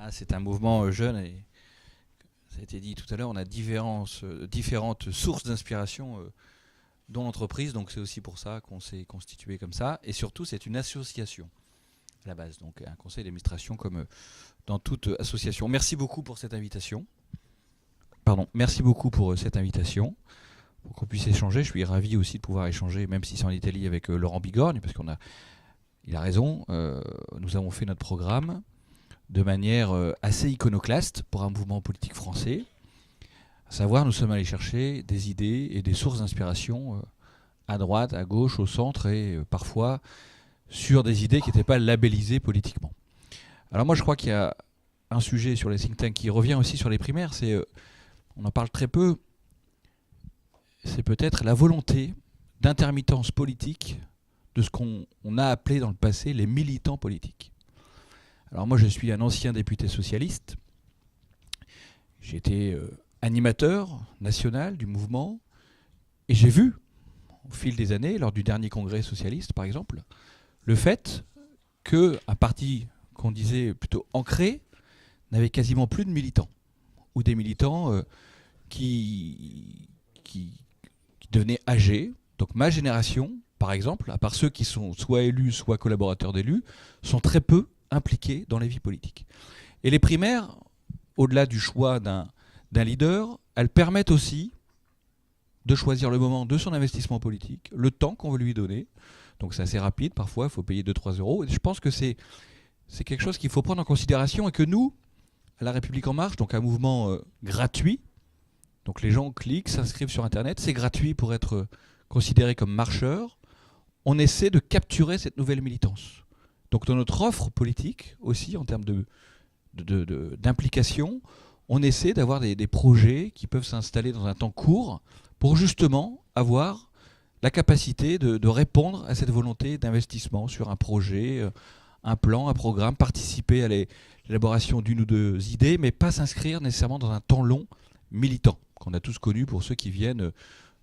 C'est un mouvement jeune et ça a été dit tout à l'heure, on a différentes sources d'inspiration dans l'entreprise, donc c'est aussi pour ça qu'on s'est constitué comme ça. Et surtout, c'est une association à la base, donc un conseil d'administration comme dans toute association. Merci beaucoup pour cette invitation. Merci beaucoup pour cette invitation, pour qu'on puisse échanger. Je suis ravi aussi de pouvoir échanger, même si c'est en Italie, avec Laurent Bigorgne, parce il a raison, nous avons fait notre programme de manière assez iconoclaste pour un mouvement politique français. À savoir, nous sommes allés chercher des idées et des sources d'inspiration à droite, à gauche, au centre et parfois sur des idées qui n'étaient pas labellisées politiquement. Alors moi, je crois qu'il y a un sujet sur les think tanks qui revient aussi sur les primaires, on en parle très peu, c'est peut-être la volonté d'intermittence politique de ce qu'on a appelé dans le passé les militants politiques. Alors moi, je suis un ancien député socialiste. J'ai été animateur national du mouvement et j'ai vu, au fil des années, lors du dernier congrès socialiste par exemple, le fait qu'un parti qu'on disait plutôt ancré n'avait quasiment plus de militants, ou des militants qui devenaient âgés. Donc ma génération, par exemple, à part ceux qui sont soit élus, soit collaborateurs d'élus, sont très peu impliqués dans les vies politiques. Et les primaires, au-delà du choix d'un leader, elles permettent aussi de choisir le moment de son investissement politique, le temps qu'on veut lui donner. Donc c'est assez rapide, parfois il faut payer 2-3 euros. Et je pense que c'est quelque chose qu'il faut prendre en considération et que nous, à La République En Marche, donc un mouvement gratuit, donc les gens cliquent, s'inscrivent sur Internet, c'est gratuit pour être considéré comme marcheur, on essaie de capturer cette nouvelle militance. Donc dans notre offre politique aussi, en termes d'implication, on essaie d'avoir des projets qui peuvent s'installer dans un temps court pour justement avoir la capacité de répondre à cette volonté d'investissement sur un projet, un plan, un programme, participer à l'élaboration d'une ou deux idées, mais pas s'inscrire nécessairement dans un temps long militant, qu'on a tous connu pour ceux qui viennent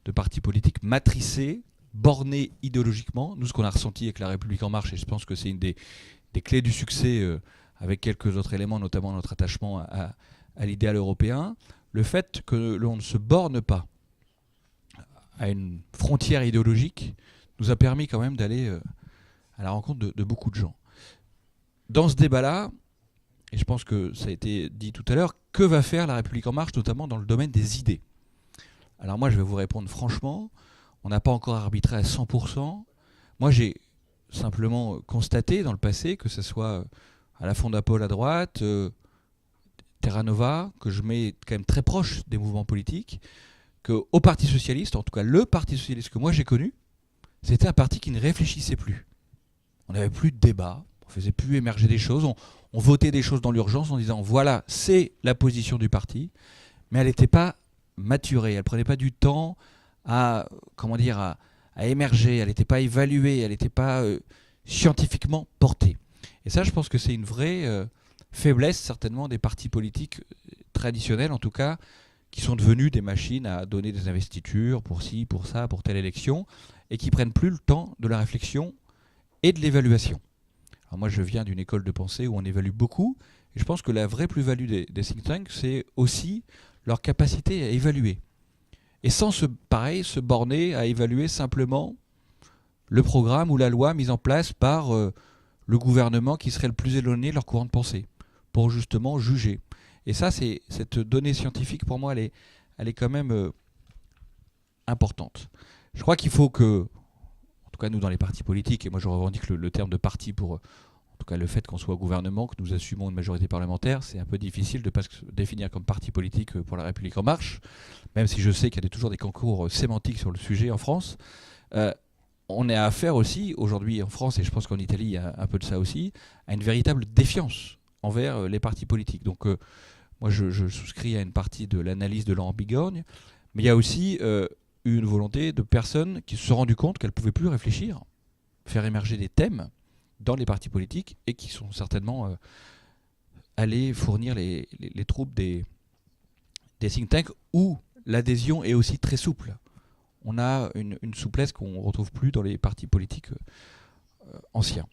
de partis politiques matricés, bornés idéologiquement. Nous, ce qu'on a ressenti avec La République En Marche, et je pense que c'est une des clés du succès, avec quelques autres éléments, notamment notre attachement à l'idéal européen, le fait que l'on ne se borne pas à une frontière idéologique nous a permis quand même d'aller à la rencontre de beaucoup de gens. Dans ce débat-là, et je pense que ça a été dit tout à l'heure, que va faire La République En Marche, notamment dans le domaine des idées? Alors moi, je vais vous répondre franchement, on n'a pas encore arbitré à 100%. Moi, j'ai simplement constaté dans le passé, que ce soit à la Fondapol à droite, Terra Nova, que je mets quand même très proche des mouvements politiques, qu'au Parti Socialiste, en tout cas le Parti Socialiste que moi j'ai connu, c'était un parti qui ne réfléchissait plus. On n'avait plus de débat, on ne faisait plus émerger des choses, on votait des choses dans l'urgence en disant voilà, c'est la position du parti, mais elle n'était pas maturée, elle ne prenait pas du temps à émerger, elle n'était pas évaluée, elle n'était pas scientifiquement portée. Et ça, je pense que c'est une vraie faiblesse certainement des partis politiques traditionnels, en tout cas, qui sont devenus des machines à donner des investitures pour ci, pour ça, pour telle élection, et qui prennent plus le temps de la réflexion et de l'évaluation. Alors moi, je viens d'une école de pensée où on évalue beaucoup, et je pense que la vraie plus-value des think tanks, c'est aussi leur capacité à évaluer. Et sans se borner à évaluer simplement le programme ou la loi mise en place par le gouvernement qui serait le plus éloigné de leur courant de pensée, pour justement juger. Et ça, cette donnée scientifique, pour moi, elle est quand même importante. Je crois qu'il faut que, en tout cas nous dans les partis politiques, et moi je revendique le terme de parti pour, en tout cas le fait qu'on soit au gouvernement, que nous assumons une majorité parlementaire, c'est un peu difficile de ne pas se définir comme parti politique pour La République En Marche, même si je sais qu'il y a toujours des concours sémantiques sur le sujet en France. On a affaire aussi, aujourd'hui en France, et je pense qu'en Italie il y a un peu de ça aussi, à une véritable défiance envers les partis politiques. Donc moi je souscris à une partie de l'analyse de Laurent Bigorgne, mais il y a aussi une volonté de personnes qui se sont rendues compte qu'elles ne pouvaient plus réfléchir, faire émerger des thèmes dans les partis politiques et qui sont certainement allés fournir les troupes des think tanks où l'adhésion est aussi très souple. On a une souplesse qu'on ne retrouve plus dans les partis politiques anciens.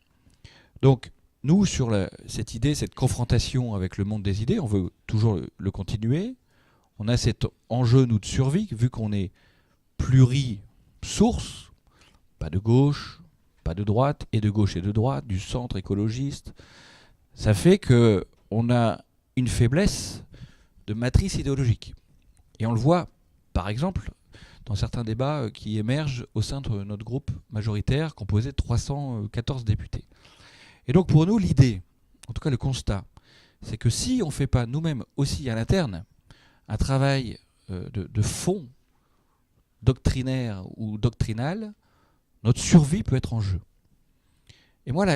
Donc, nous, sur cette idée, cette confrontation avec le monde des idées, on veut toujours le continuer. On a cet enjeu, nous, de survie, vu qu'on est pluri-source, pas de gauche, pas de droite, et de gauche et de droite, du centre écologiste. Ça fait qu'on a une faiblesse de matrice idéologique. Et on le voit, par exemple, dans certains débats qui émergent au sein de notre groupe majoritaire, composé de 314 députés. Et donc pour nous, l'idée, en tout cas le constat, c'est que si on ne fait pas nous-mêmes aussi à l'interne un travail de fond doctrinaire ou doctrinal, notre survie peut être en jeu. Et moi,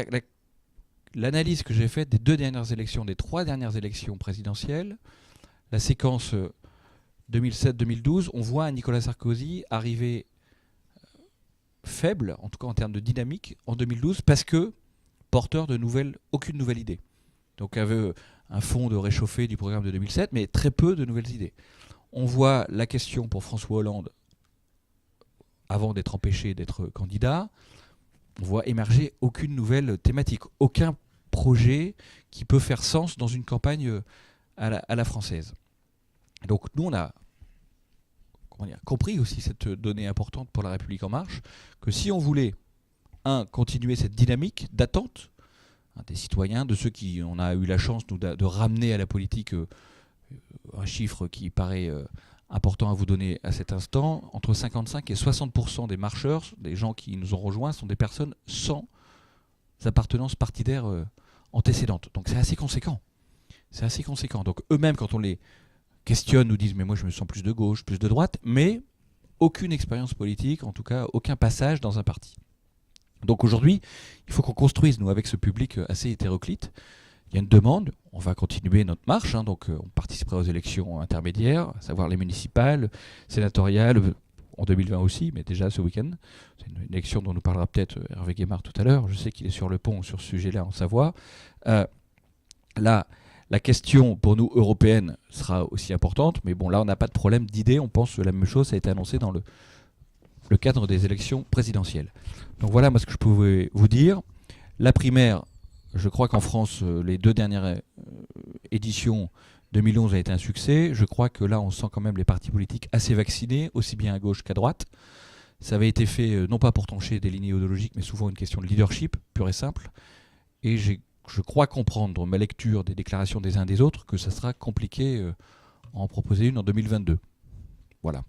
l'analyse que j'ai faite des 2 dernières élections, des 3 dernières élections présidentielles, la séquence 2007-2012, on voit un Nicolas Sarkozy arriver faible, en tout cas en termes de dynamique, en 2012, parce que porteur de aucune nouvelle idée. Donc avait un fond de réchauffé du programme de 2007, mais très peu de nouvelles idées. On voit la question pour François Hollande, avant d'être empêché d'être candidat, on voit émerger aucune nouvelle thématique, aucun projet qui peut faire sens dans une campagne à la française. Donc nous, on a compris aussi cette donnée importante pour La République En Marche, que si on voulait continuer cette dynamique d'attente des citoyens, de ceux qui on a eu la chance nous, de ramener à la politique un chiffre qui paraît important à vous donner à cet instant, entre 55 et 60% des marcheurs, des gens qui nous ont rejoints, sont des personnes sans appartenance partidaire antécédente. Donc c'est assez conséquent. C'est assez conséquent. Donc eux-mêmes, quand on les questionne, nous disent « mais moi je me sens plus de gauche, plus de droite », mais aucune expérience politique, en tout cas aucun passage dans un parti. Donc aujourd'hui, il faut qu'on construise, nous, avec ce public assez hétéroclite. Il y a une demande, on va continuer notre marche, donc on participera aux élections intermédiaires, à savoir les municipales, sénatoriales, en 2020 aussi, mais déjà ce week-end. C'est une élection dont nous parlera peut-être Hervé Guémard tout à l'heure. Je sais qu'il est sur le pont sur ce sujet-là en Savoie. La question pour nous européenne sera aussi importante, mais bon, là on n'a pas de problème d'idée, on pense que la même chose, ça a été annoncé dans le cadre des élections présidentielles. Donc voilà moi ce que je pouvais vous dire. La primaire, je crois qu'en France, les 2 dernières éditions, 2011 a été un succès. Je crois que là, on sent quand même les partis politiques assez vaccinés, aussi bien à gauche qu'à droite. Ça avait été fait non pas pour trancher des lignes idéologiques, mais souvent une question de leadership, pure et simple. Et je crois comprendre, ma lecture des déclarations des uns des autres, que ça sera compliqué en proposer une en 2022. Voilà.